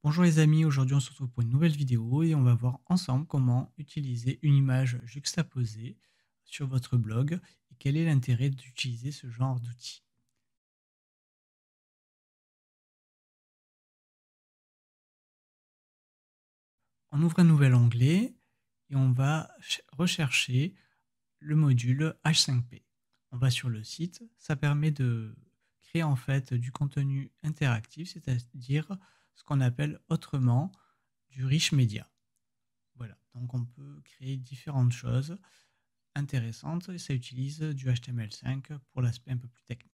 Bonjour les amis, aujourd'hui on se retrouve pour une nouvelle vidéo et on va voir ensemble comment utiliser une image juxtaposée sur votre blog et quel est l'intérêt d'utiliser ce genre d'outil. On ouvre un nouvel onglet et on va rechercher le module H5P. On va sur le site, ça permet de créer en fait du contenu interactif, c'est-à-dire ce qu'on appelle autrement du rich media. Voilà, donc on peut créer différentes choses intéressantes et ça utilise du HTML5 pour l'aspect un peu plus technique.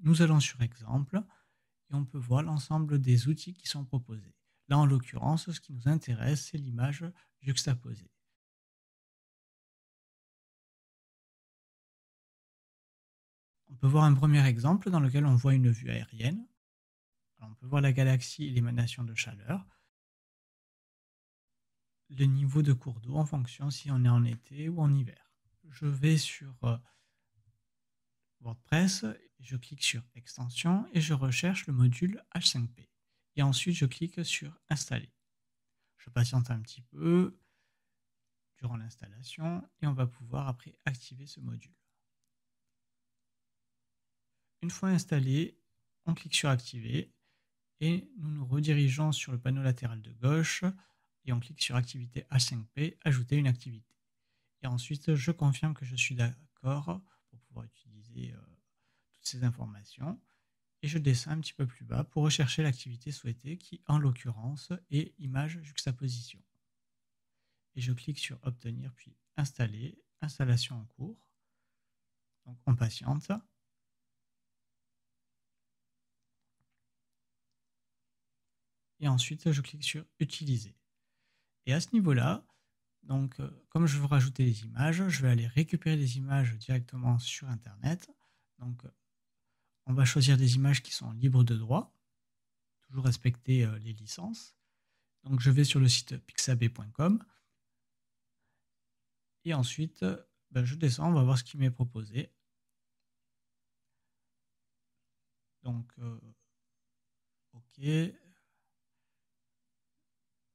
Nous allons sur exemple et on peut voir l'ensemble des outils qui sont proposés. Là, en l'occurrence, ce qui nous intéresse, c'est l'image juxtaposée. On peut voir un premier exemple dans lequel on voit une vue aérienne. Alors, on peut voir la galaxie et l'émanation de chaleur, le niveau de cours d'eau en fonction si on est en été ou en hiver. Je vais sur WordPress, je clique sur Extension et je recherche le module H5P. Et ensuite, je clique sur Installer. Je patiente un petit peu durant l'installation et on va pouvoir après activer ce module. Une fois installé, on clique sur Activer et nous nous redirigeons sur le panneau latéral de gauche et on clique sur Activité H5P, Ajouter une activité. Et ensuite, je confirme que je suis d'accord pour pouvoir utiliser toutes ces informations. Et je descends un petit peu plus bas pour rechercher l'activité souhaitée qui, en l'occurrence, est image juxtaposition. Et je clique sur Obtenir puis Installer, installation en cours. Donc on patiente. Et ensuite, je clique sur Utiliser. Et à ce niveau-là, donc, comme je veux rajouter des images, je vais aller récupérer des images directement sur Internet. Donc, on va choisir des images qui sont libres de droit, toujours respecter les licences. Donc, je vais sur le site pixabay.com et ensuite, je descends, on va voir ce qui m'est proposé. Donc, OK.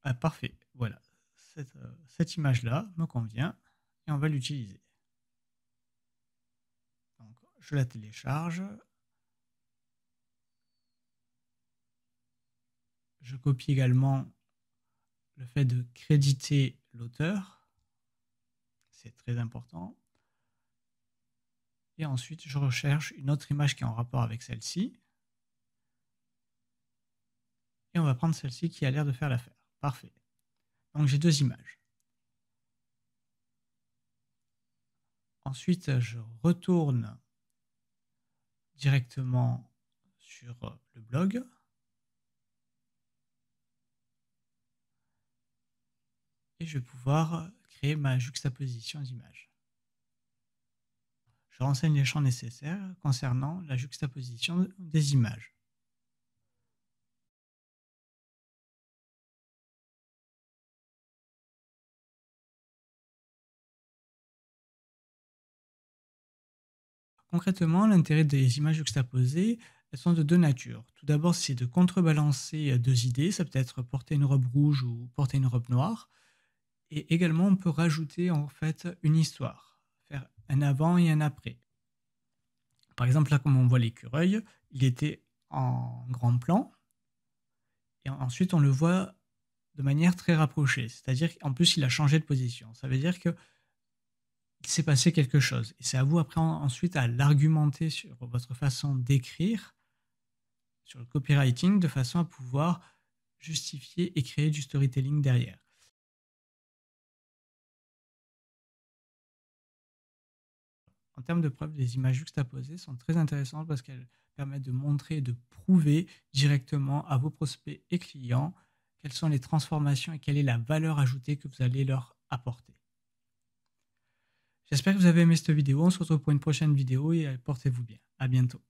Ah, parfait, voilà. Cette image-là me convient et on va l'utiliser. Donc, je la télécharge. Je copie également le fait de créditer l'auteur. C'est très important. Et ensuite, je recherche une autre image qui est en rapport avec celle-ci. Et on va prendre celle-ci qui a l'air de faire l'affaire. Parfait. Donc, j'ai deux images. Ensuite, je retourne directement sur le blog. Et je vais pouvoir créer ma juxtaposition d'images. Je renseigne les champs nécessaires concernant la juxtaposition des images. Concrètement, l'intérêt des images juxtaposées, elles sont de deux natures. Tout d'abord, c'est de contrebalancer deux idées. Ça peut être porter une robe rouge ou porter une robe noire. Et également, on peut rajouter en fait une histoire, faire un avant et un après. Par exemple, là, comme on voit l'écureuil, il était en grand plan. Et ensuite, on le voit de manière très rapprochée. C'est-à-dire qu'en plus, il a changé de position. Ça veut dire qu'il s'est passé quelque chose. Et c'est à vous après ensuite à l'argumenter sur votre façon d'écrire, sur le copywriting, de façon à pouvoir justifier et créer du storytelling derrière. En termes de preuve, les images juxtaposées sont très intéressantes parce qu'elles permettent de montrer et de prouver directement à vos prospects et clients quelles sont les transformations et quelle est la valeur ajoutée que vous allez leur apporter. J'espère que vous avez aimé cette vidéo. On se retrouve pour une prochaine vidéo et portez-vous bien. À bientôt.